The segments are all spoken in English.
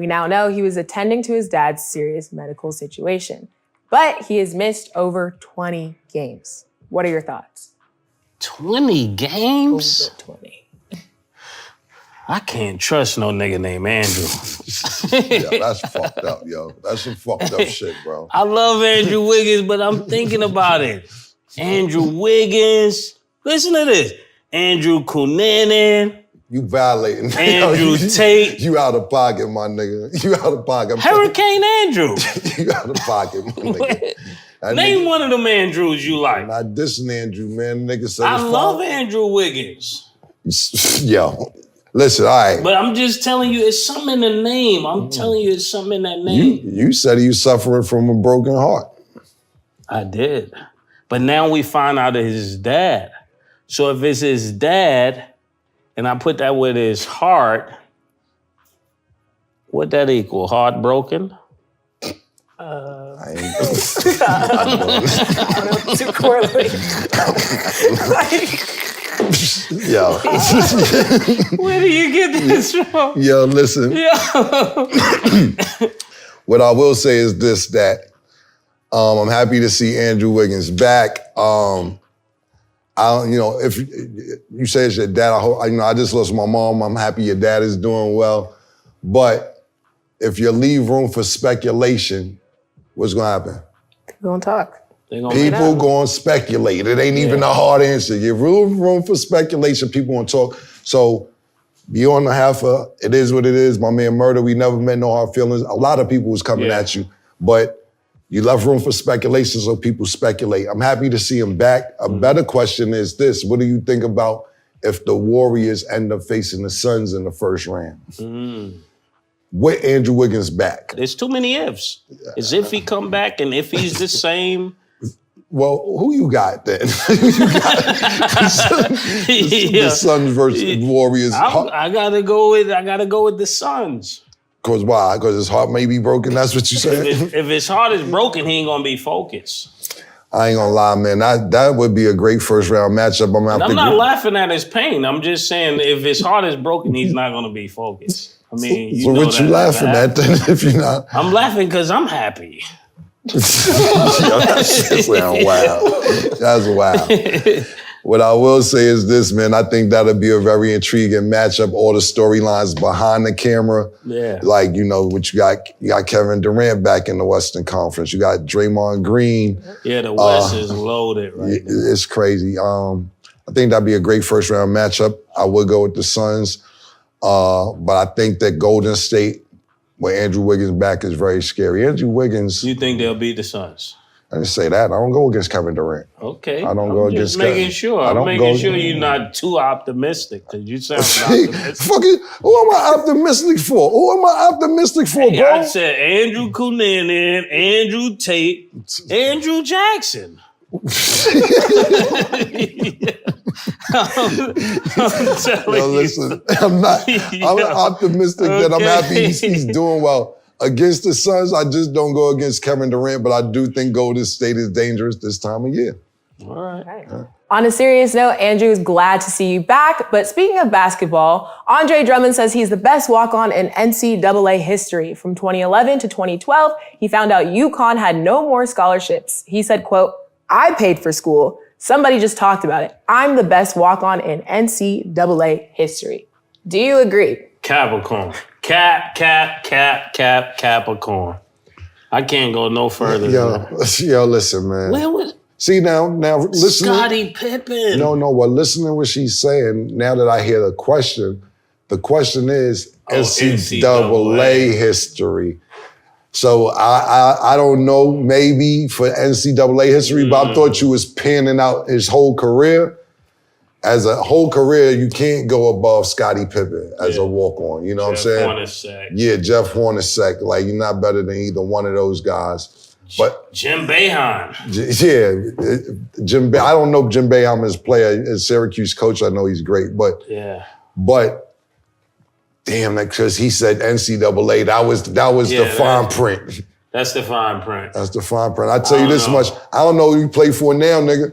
We now know he was attending to his dad's serious medical situation, but he has missed over 20 games. What are your thoughts? 20 games? Over 20. I can't trust no nigga named Andrew. Yeah, that's fucked up, yo. That's some fucked up shit, bro. I love Andrew Wiggins, but I'm thinking about it. Andrew Wiggins. Listen to this. Andrew Cunanan. You violating. Andrew Tate. You out of pocket, my nigga. You out of pocket. Hurricane Andrew. You out of pocket, my nigga. Name one of them Andrews you like. Not dissing Andrew, man. Nigga said I love Andrew Wiggins. Yo. Listen, all right. But I'm just telling you, it's something in the name. I'm telling you, it's something in that name. You said he was suffering from a broken heart. I did. But now we find out it's his dad. So if it's his dad, and I put that with his heart, what that equal? Heartbroken? I don't know to correlate. Yo. Where do you get this from? Yo, listen. Yo. What I will say is this, that I'm happy to see Andrew Wiggins back. If you say it's your dad, I just lost my mom. I'm happy your dad is doing well. But if you leave room for speculation, what's gonna happen? We're gonna talk. People gonna speculate. It ain't even a hard answer. You give room for speculation, people gonna talk. So be on the half of, it is what it is. My man Murder, we never meant no hard feelings. A lot of people was coming at you, but you left room for speculation, so people speculate. I'm happy to see him back. A better question is this: what do you think about if the Warriors end up facing the Suns in the first round? With Andrew Wiggins back. There's too many ifs. As if he come back and if he's the same. Well, who you got then? The Suns versus Warriors. I gotta go with the Suns. Cause why? Cause his heart may be broken. That's what you said. If his heart is broken, he ain't gonna be focused. I ain't gonna lie, man. That would be a great first round matchup. I'm not laughing at his pain. I'm just saying if his heart is broken, he's not gonna be focused. I mean, so what you laughing at then? If you're not, I'm laughing because I'm happy. Yo, that shit sound wild. That's wild. What I will say is this, man. I think that'll be a very intriguing matchup. All the storylines behind the camera. Yeah. Like, what you got Kevin Durant back in the Western Conference. You got Draymond Green. Yeah, the West is loaded right now. It's crazy. I think that'd be a great first round matchup. I would go with the Suns. But I think that Golden State, with Andrew Wiggins back, is very scary. Andrew Wiggins. You think they'll beat the Suns? I didn't say that. I don't go against Kevin Durant. Okay. I don't go against Kevin. I'm making sure you're not too optimistic, because you sound optimistic. Fucking, who am I optimistic for? Bro? I said Andrew Cunanan, Andrew Tate, Andrew Jackson. I'm listen, I'm optimistic that I'm happy he's doing well. Against the Suns, I just don't go against Kevin Durant, but I do think Golden State is dangerous this time of year. All right. On a serious note, Andrew is glad to see you back. But speaking of basketball, Andre Drummond says he's the best walk-on in NCAA history. From 2011 to 2012, he found out UConn had no more scholarships. He said, quote, "I paid for school. Somebody just talked about it. I'm the best walk-on in NCAA history." Do you agree? Capricorn. Capricorn. I can't go no further. Yo, listen, man. Where was... See, now listen. Scottie Pippen. No, well, listen to what she's saying. Now that I hear the question is NCAA history. So I don't know, maybe for NCAA history, but I thought you was panning out his whole career. As a whole career, you can't go above Scottie Pippen as a walk-on. You know what I'm saying? Hornacek. Yeah, Jeff Hornacek. Like, you're not better than either one of those guys. But Jim Boeheim. Jim. I don't know Jim Boeheim as a player, as Syracuse coach. I know he's great, but damn, because he said NCAA. That was the fine print. That's the fine print. That's the fine print. I tell you this much. I don't know who you play for now, nigga.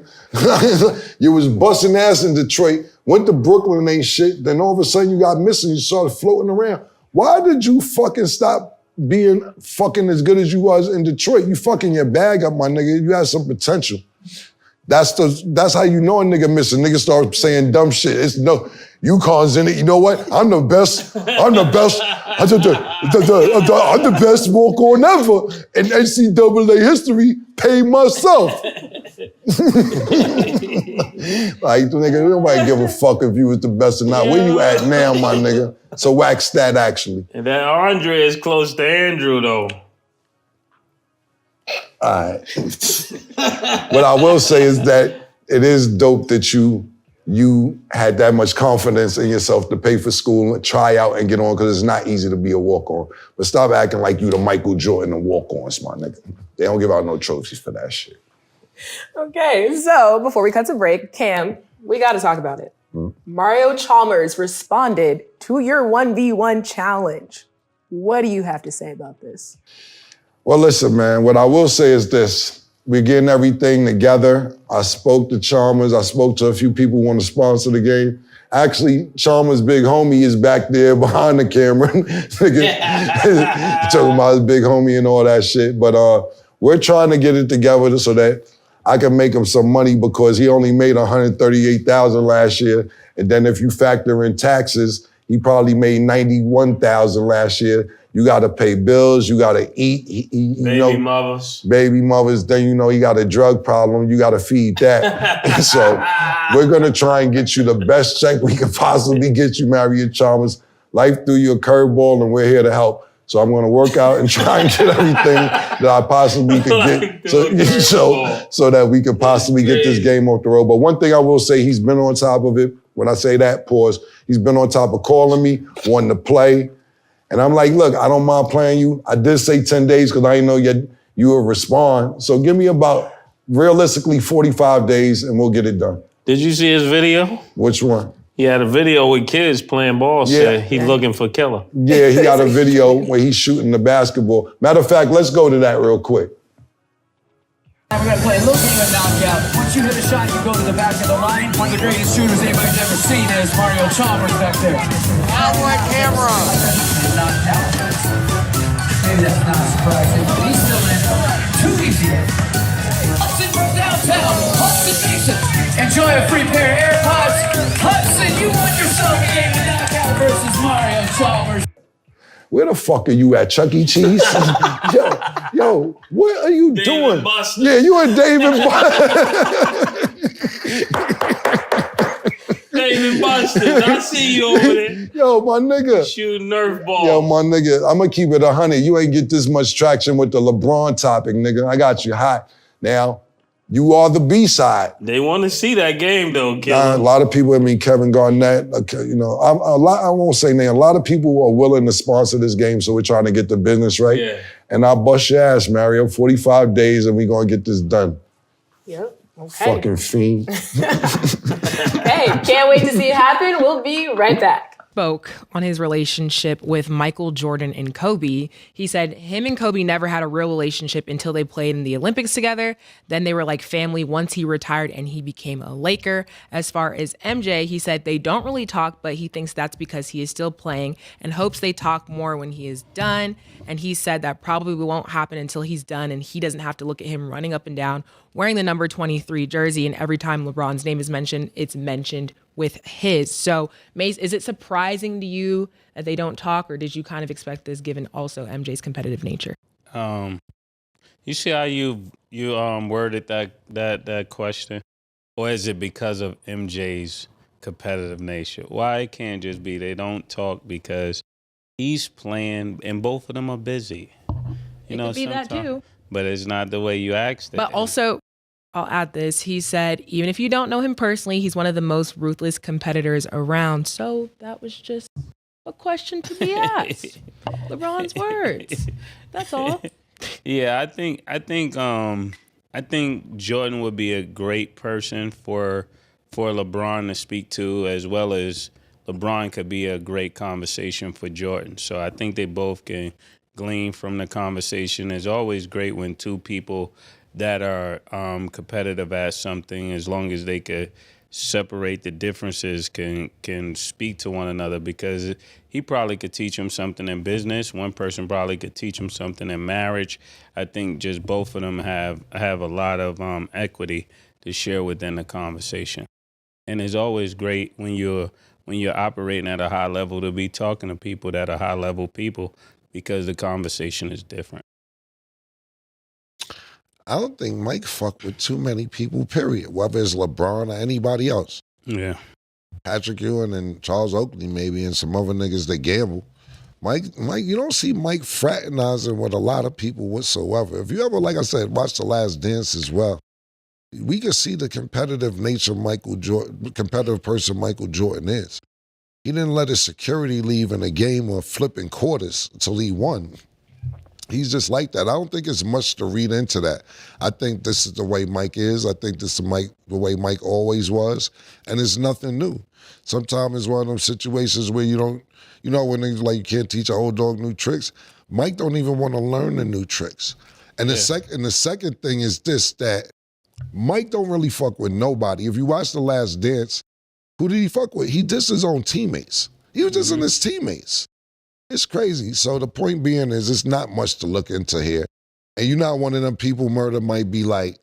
You was busting ass in Detroit, went to Brooklyn, ain't shit. Then all of a sudden you got missing. You started floating around. Why did you fucking stop being fucking as good as you was in Detroit? You fucking your bag up, my nigga. You had some potential. That's how you know a nigga missing. Nigga start saying dumb shit. It's no, UConn's in it. You know what? I'm the best. I'm the best. I'm the best walk-on ever in NCAA history. Pay myself. Like, nigga, nobody give a fuck if you was the best or not. Where you at now, my nigga? So whack stat, actually. And that Andre is close to Andrew, though. All right. What I will say is that it is dope that you had that much confidence in yourself to pay for school and try out and get on, because it's not easy to be a walk-on. But stop acting like you the Michael Jordan of walk-ons, my nigga. They don't give out no trophies for that shit. Okay, so before we cut to break, Cam, we got to talk about it. Mario Chalmers responded to your 1v1 challenge. What do you have to say about this? Well, listen, man, what I will say is this. We're getting everything together. I spoke to Chalmers. I spoke to a few people who want to sponsor the game. Actually, Chalmers' big homie is back there behind the camera. Talking about his big homie and all that shit. But we're trying to get it together so that I can make him some money, because he only made $138,000 last year. And then if you factor in taxes, he probably made $91,000 last year. You got to pay bills. You got to eat. Baby mothers. Baby mothers. Then you know he got a drug problem. You got to feed that. So we're going to try and get you the best check we can possibly get you, Mario Chalmers. Life threw you a curveball, and we're here to help. So I'm going to work out and try and get everything that I possibly could get so that we could possibly get this game off the road. But one thing I will say, he's been on top of it. When I say that, pause. He's been on top of calling me, wanting to play. And I'm like, look, I don't mind playing you. I did say 10 days because I didn't know you would respond. So give me about, realistically, 45 days and we'll get it done. Did you see his video? Which one? He had a video with kids playing ball. Said he's looking for killer. Yeah, he got a video where he's shooting the basketball. Matter of fact, let's go to that real quick. We're going to play a little game of knockout. Once you hit a shot, you go to the back of the line. One of the greatest shooters anybody's ever seen is Mario Chalmers back there. Out on camera. Maybe that's not surprising, but he's still in. Too easy. Hudson from downtown. Hudson Nation. Enjoy a free pair of AirPods. Hudson, you won yourself a game of knockout versus Mario Chalmers. Where the fuck are you at, Chuck E. Cheese? yo, what are you doing? Buster. Yeah, you and David David Buster, I see you over there. Yo, my nigga. Shooting Nerf ball. Yo, my nigga, I'm gonna keep it 100. You ain't get this much traction with the LeBron topic, nigga. I got you hot. Now, you are the B-side. They want to see that game, though, Kevin. A lot of people, Kevin Garnett, I won't say name. A lot of people are willing to sponsor this game, so we're trying to get the business right. Yeah. And I'll bust your ass, Mario. 45 days, and we're gonna get this done. Yep. Okay. Fucking fiend. Hey, can't wait to see it happen. We'll be right back. Spoke on his relationship with Michael Jordan and Kobe. He said him and Kobe never had a real relationship until they played in the Olympics together. Then they were like family once he retired and he became a Laker. As far as MJ, he said they don't really talk, but he thinks that's because he is still playing and hopes they talk more when he is done. And he said that probably won't happen until he's done and he doesn't have to look at him running up and down wearing the number 23 jersey. And every time LeBron's name is mentioned, it's mentioned with his. So, Mase, is it surprising to you that they don't talk, or did you kind of expect this given also MJ's competitive nature? You see how you worded that question? Or is it because of MJ's competitive nature? Why it can't just be they don't talk because he's playing and both of them are busy. It could be that too. But it's not the way you asked it. But also, I'll add this. He said, even if you don't know him personally, he's one of the most ruthless competitors around. So that was just a question to be asked. LeBron's words. That's all. Yeah, I think Jordan would be a great person for LeBron to speak to, as well as LeBron could be a great conversation for Jordan. So I think they both can glean from the conversation. It's always great when two people that are competitive at something, as long as they could separate the differences can speak to one another, because he probably could teach him something in business. One person probably could teach him something in marriage. I think just both of them have a lot of equity to share within the conversation. And it's always great when you're operating at a high level to be talking to people that are high level people, because the conversation is different. I don't think Mike fucked with too many people, period, whether it's LeBron or anybody else. Yeah. Patrick Ewing and Charles Oakley maybe, and some other niggas that gamble. Mike, you don't see Mike fraternizing with a lot of people whatsoever. If you ever, like I said, watch The Last Dance as well, we can see the competitive nature competitive person Michael Jordan is. He didn't let his security leave in a game of flipping quarters until he won. He's just like that. I don't think it's much to read into that. I think this is the way Mike is. I think this is the way Mike always was, and it's nothing new. Sometimes it's one of those situations where you don't, when they like you can't teach an old dog new tricks. Mike don't even want to learn the new tricks. And the second thing is this, that Mike don't really fuck with nobody. If you watch The Last Dance, who did he fuck with? He dissed his own teammates. He was dissing his teammates. It's crazy. So the point being is it's not much to look into here. And you're not one of them people Murder might be like,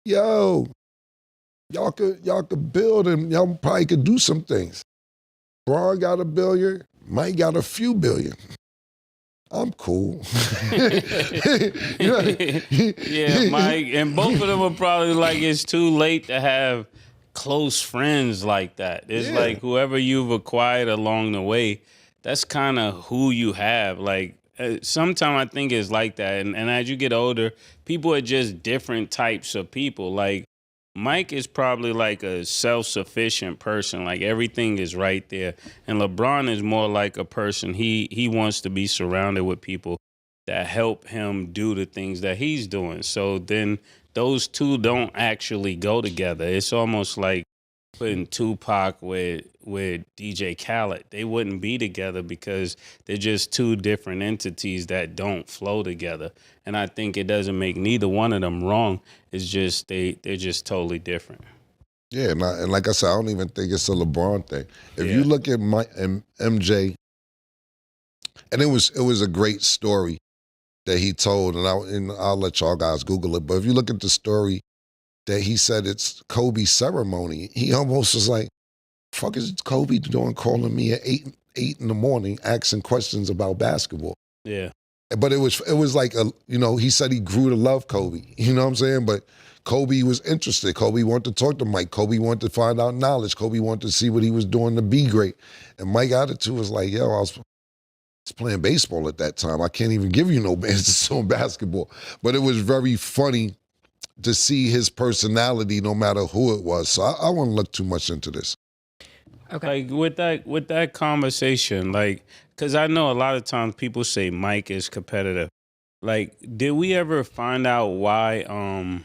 yo, y'all could build and y'all probably could do some things. Braun got $1 billion, Mike got a few billion. I'm cool. Yeah, Mike, and both of them are probably like, it's too late to have close friends like that. It's like whoever you've acquired along the way, that's kind of who you have. Like, sometimes I think it's like that. And as you get older, people are just different types of people. Like, Mike is probably like a self-sufficient person. Like, everything is right there. And LeBron is more like a person. He wants to be surrounded with people that help him do the things that he's doing. So then those two don't actually go together. It's almost like putting Tupac with DJ Khaled. They wouldn't be together because they're just two different entities that don't flow together. And I think it doesn't make neither one of them wrong. It's just they're just totally different. Yeah, and like I said, I don't even think it's a LeBron thing. If you look at MJ, and it was a great story that he told, and I'll let y'all guys Google it, but if you look at the story that he said it's Kobe's ceremony, he almost was like, fuck is Kobe doing calling me at 8 in the morning asking questions about basketball? Yeah. But it was like, he said he grew to love Kobe, you know what I'm saying? But Kobe was interested. Kobe wanted to talk to Mike. Kobe wanted to find out knowledge. Kobe wanted to see what he was doing to be great. And Mike's attitude was like, yo, I was playing baseball at that time. I can't even give you no answers on basketball. But it was very funny to see his personality no matter who it was. So I wouldn't look too much into this. Okay. Like with that conversation, like, because I know a lot of times people say Mike is competitive. Like, did we ever find out why, and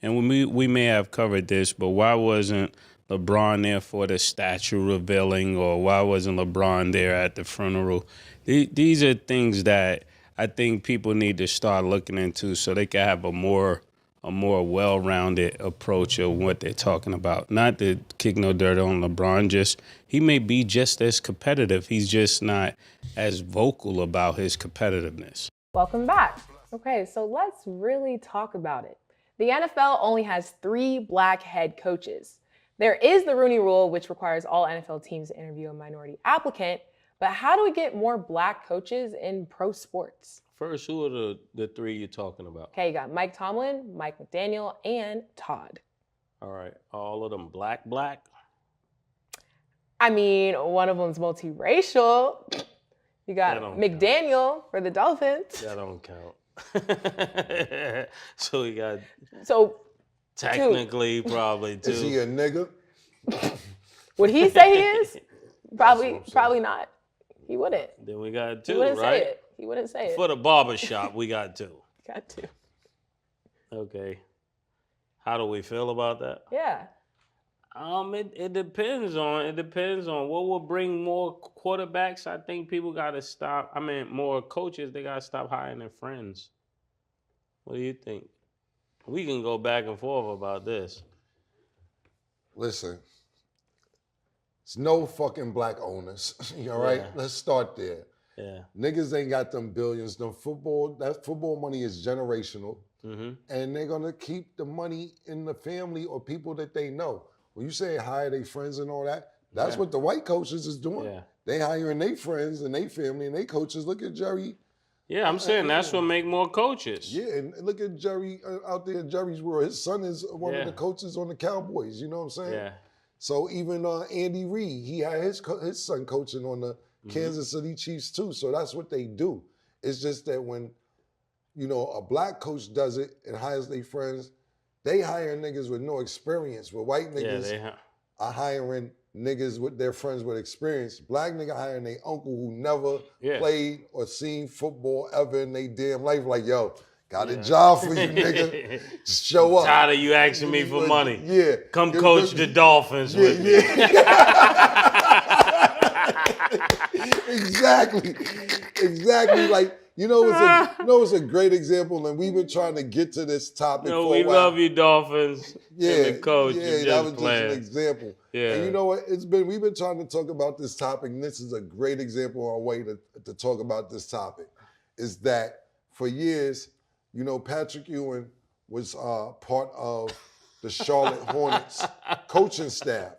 we may have covered this, but why wasn't LeBron there for the statue revealing, or why wasn't LeBron there at the funeral? These are things that I think people need to start looking into so they can have a more well-rounded approach of what they're talking about. Not to kick no dirt on LeBron, just he may be just as competitive. He's just not as vocal about his competitiveness. Welcome back. Okay, so let's really talk about it. The NFL only has 3 black head coaches. There is the Rooney Rule, which requires all NFL teams to interview a minority applicant. But how do we get more black coaches in pro sports? First, who are the 3 you're talking about? Okay, you got Mike Tomlin, Mike McDaniel, and Todd. All right, all of them black? I mean, one of them's multiracial. You got McDaniel for the Dolphins. That don't count. So we got technically 2. Probably 2. Is he a nigga? Would he say he is? Probably not. He wouldn't. Then we got 2, he wouldn't right? Say it. He wouldn't say it. For the barbershop, we got 2. Got 2. Okay. How do we feel about that? Yeah. It depends on what will bring more quarterbacks. I think people got to stop. I mean, more coaches, they got to stop hiring their friends. What do you think? We can go back and forth about this. Listen, it's no fucking black owners. All right? Let's start there. Yeah. Niggas ain't got them billions. That football money is generational. And they're gonna keep the money in the family or people that they know. When you say hire their friends and all that, that's what the white coaches is doing. Yeah. They hiring their friends and their family and their coaches. Look at Jerry. Yeah, I'm saying that's what make more coaches. Yeah, and look at Jerry out there in Jerry's world. His son is one of the coaches on the Cowboys. You know what I'm saying? Yeah. So even Andy Reid, he had his son coaching on the Kansas City Chiefs too. So that's what they do. It's just that when, you know, a black coach does it and hires their friends, they hire niggas with no experience. Where white niggas are hiring niggas with their friends with experience. Black nigga hiring their uncle who never played or seen football ever in their damn life. Like, yo, got a job for you, nigga. Just show up. Tired of you asking me for money. Yeah. Come coach the Dolphins with me. Exactly. Like, it's a great example, and we've been trying to get to this topic for a while. We love you, Dolphins. Yeah, and the coach. that was just an example. Yeah. And you know what? We've been trying to talk about this topic, and this is a great example of our way to talk about this topic. Is that for years, you know, Patrick Ewing was part of the Charlotte Hornets coaching staff.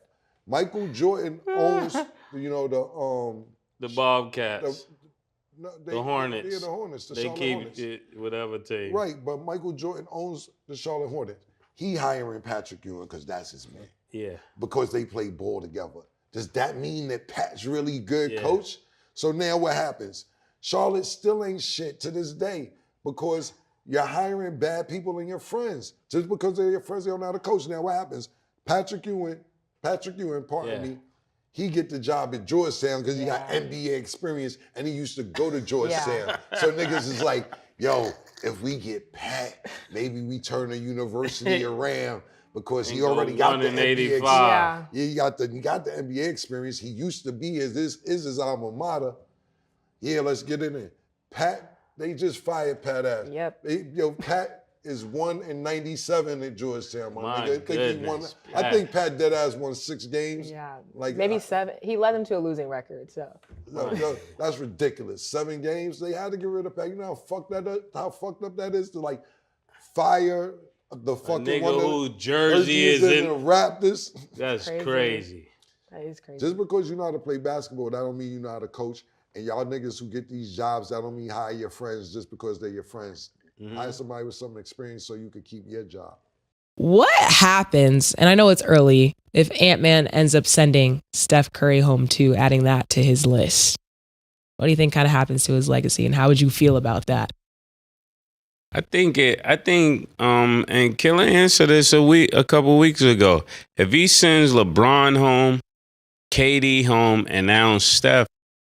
Michael Jordan owns, the Bobcats. The Hornets. Yeah, the Hornets. The they Charlotte keep Hornets. it whatever team. Right, but Michael Jordan owns the Charlotte Hornets. He hiring Patrick Ewing because that's his man. Yeah. Because they play ball together. Does that mean that Pat's really good coach? So now what happens? Charlotte still ain't shit to this day because you're hiring bad people and your friends. Just because they're your friends, they don't know how to coach. Now what happens? Patrick Ewing, pardon me, he get the job at Georgetown because he got NBA experience and he used to go to Georgetown. So niggas is like, yo, if we get Pat, maybe we turn the university around because he already got the NBA experience. He got the NBA experience. He used to be his alma mater. Yeah, let's get in there. Pat, they just fired Pat ass. Pat is 1-97 at Georgetown, my nigga. I think Pat deadass won 6 games. Yeah, like maybe 7. He led them to a losing record. So that's ridiculous. 7 games. They had to get rid of Pat. You know how fucked up that is to like fire the fucking nigga one whose jersey is in the Raptors. That's crazy. That is crazy. Just because you know how to play basketball, that don't mean you know how to coach. And y'all niggas who get these jobs, that don't mean hire your friends just because they're your friends. Hire somebody with some experience so you could keep your job. What happens, and I know it's early, if Ant-Man ends up sending Steph Curry home too, adding that to his list? What do you think kind of happens to his legacy, and how would you feel about that? And Killer answered this a couple weeks ago. If he sends LeBron home, KD home, and now Steph,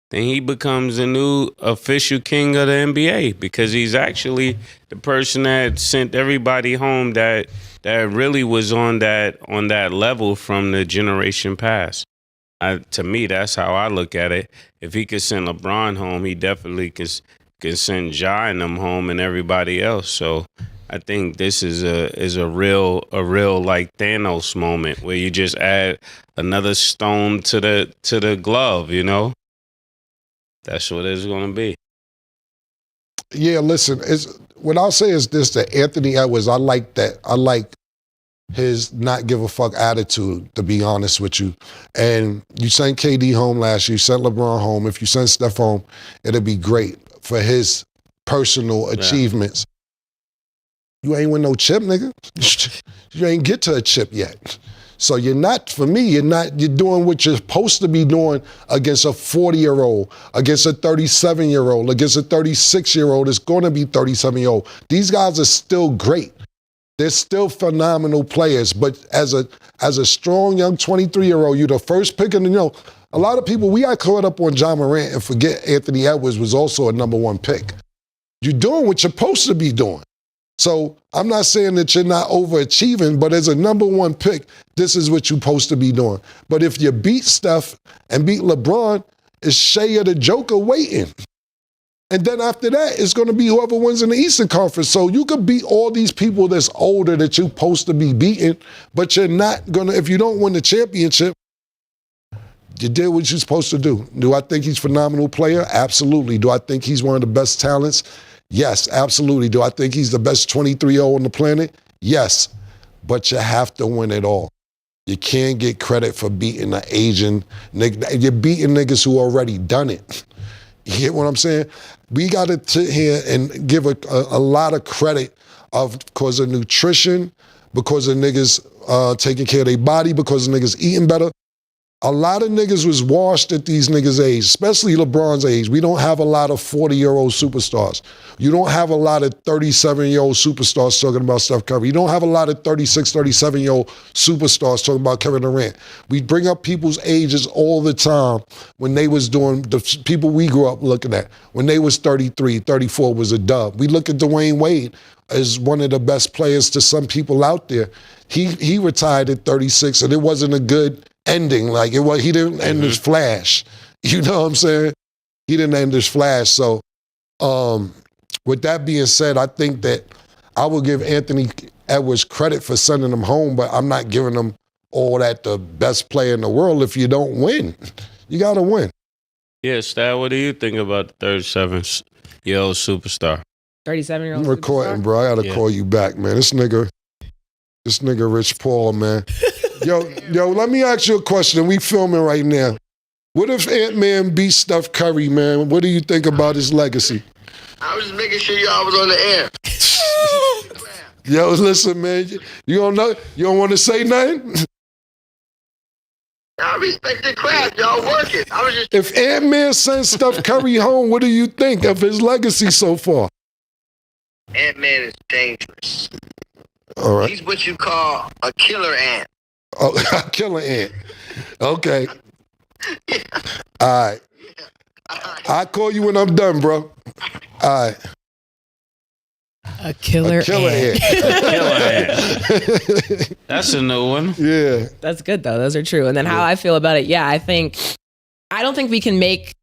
then he becomes the new official king of the NBA because he's actually the person that sent everybody home that really was on that level from the generation past. To me, that's how I look at it. If he could send LeBron home, he definitely can send Ja and them home and everybody else. So I think this is a real like Thanos moment where you just add another stone to the glove, you know? That's what it's going to be. Yeah, listen, what I'll say is this, that Anthony Edwards, I like that. I like his not give a fuck attitude, to be honest with you. And you sent KD home last year, you sent LeBron home. If you send Steph home, it'll be great for his personal achievements. You ain't win no chip, nigga. You ain't get to a chip yet. So you're doing what you're supposed to be doing against a 40-year-old, against a 37-year-old, against a 36-year-old. It's going to be 37-year-old. These guys are still great. They're still phenomenal players. But as a strong young 23-year-old, you're the first pick. And, a lot of people, we got caught up on John Morant and forget Anthony Edwards was also a number 1 pick. You're doing what you're supposed to be doing. So I'm not saying that you're not overachieving, but as a number 1 pick, this is what you're supposed to be doing. But if you beat Steph and beat LeBron, it's Shea or the Joker waiting. And then after that, it's going to be whoever wins in the Eastern Conference. So you could beat all these people that's older that you're supposed to be beating, but you're not going to, if you don't win the championship, you did what you're supposed to do. Do I think he's a phenomenal player? Absolutely. Do I think he's one of the best talents? Yes, absolutely. Do I think he's the best 23-year-old on the planet? Yes. But you have to win it all. You can't get credit for beating an Asian nigga. You're beating niggas who already done it. You get what I'm saying? We got to sit here and give a lot of credit because of nutrition, because of niggas taking care of their body, because of niggas eating better. A lot of niggas was washed at these niggas' age, especially LeBron's age. We don't have a lot of 40-year-old superstars. You don't have a lot of 37-year-old superstars talking about Steph Curry. You don't have a lot of 36, 37-year-old superstars talking about Kevin Durant. We bring up people's ages all the time when they was doing, the people we grew up looking at. When they was 33, 34 was a dub. We look at Dwayne Wade as one of the best players to some people out there. He retired at 36, and it wasn't a good ending. Like, he didn't end his flash. You know what I'm saying? He didn't end his flash. So with that being said, I think that I will give Anthony Edwards credit for sending him home, but I'm not giving him all that the best player in the world if you don't win. You got to win. Yeah, Stat, what do you think about the 37-year-old superstar? 37-year-old I'm recording, bro. I got to call you back, man. This nigga Rich Paul, man. Yo, let me ask you a question. We filming right now. What if Ant-Man beats Steph Curry, man? What do you think about his legacy? I was just making sure y'all was on the air. Yo, listen, man. You don't know? You don't want to say nothing? I respect the craft. Y'all working. I was just. If Ant-Man sends Steph Curry home, what do you think of his legacy so far? Ant-Man is dangerous. All right. He's what you call a killer ant. Oh, killer ant. Okay. All right. I'll call you when I'm done, bro. All right. A killer ant. Killer ant. That's a new one. Yeah. That's good, though. Those are true. And then how I feel about it, I don't think we can make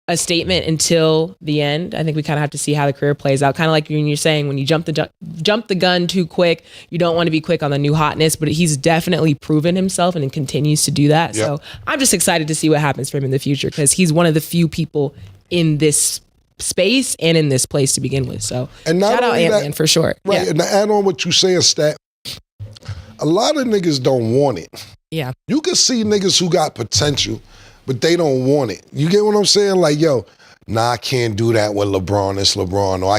a statement until the end. I think we kind of have to see how the career plays out. Kind of like when you're saying, when you jump the gun too quick, you don't want to be quick on the new hotness, but he's definitely proven himself and continues to do that. Yep. So I'm just excited to see what happens for him in the future, because he's one of the few people in this space and in this place to begin with. So shout out Ant-Man for sure. Right, and to add on what you say, Stat, a lot of niggas don't want it. Yeah. You can see niggas who got potential, but they don't want it. You get what I'm saying? Like, yo, I can't do that with LeBron. It's LeBron. Or I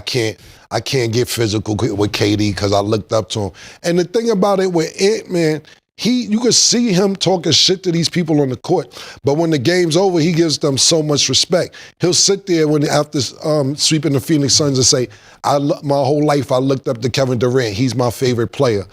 can't get physical with KD because I looked up to him. And the thing about it with Ant-Man, you can see him talking shit to these people on the court, but when the game's over, he gives them so much respect. He'll sit there after sweeping the Phoenix Suns and say, my whole life I looked up to Kevin Durant. He's my favorite player.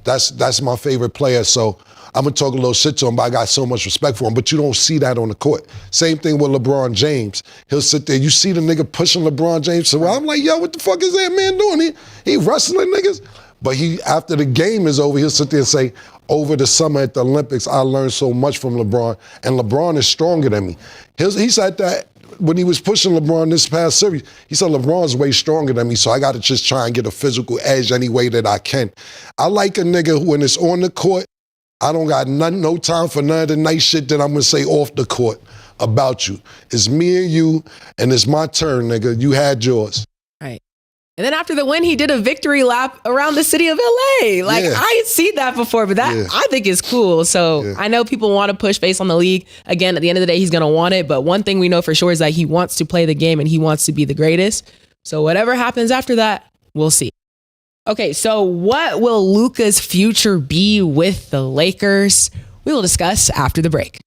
That's my favorite player. So I'm going to talk a little shit to him, but I got so much respect for him. But you don't see that on the court. Same thing with LeBron James. He'll sit there. You see the nigga pushing LeBron James. So I'm like, yo, what the fuck is that man doing? He wrestling niggas? But after the game is over, he'll sit there and say, over the summer at the Olympics, I learned so much from LeBron, and LeBron is stronger than me. He said that when he was pushing LeBron this past series, he said, LeBron's way stronger than me, so I got to just try and get a physical edge any way that I can. I like a nigga who, when it's on the court, I don't got no time for none of the nice shit that I'm going to say off the court about you. It's me and you, and it's my turn, nigga. You had yours. Right. And then after the win, he did a victory lap around the city of LA. Like, I ain't seen that before, but that I think is cool. So I know people want to push based on the league. Again, at the end of the day, he's going to want it. But one thing we know for sure is that he wants to play the game and he wants to be the greatest. So whatever happens after that, we'll see. Okay, so what will Luka's future be with the Lakers? We will discuss after the break.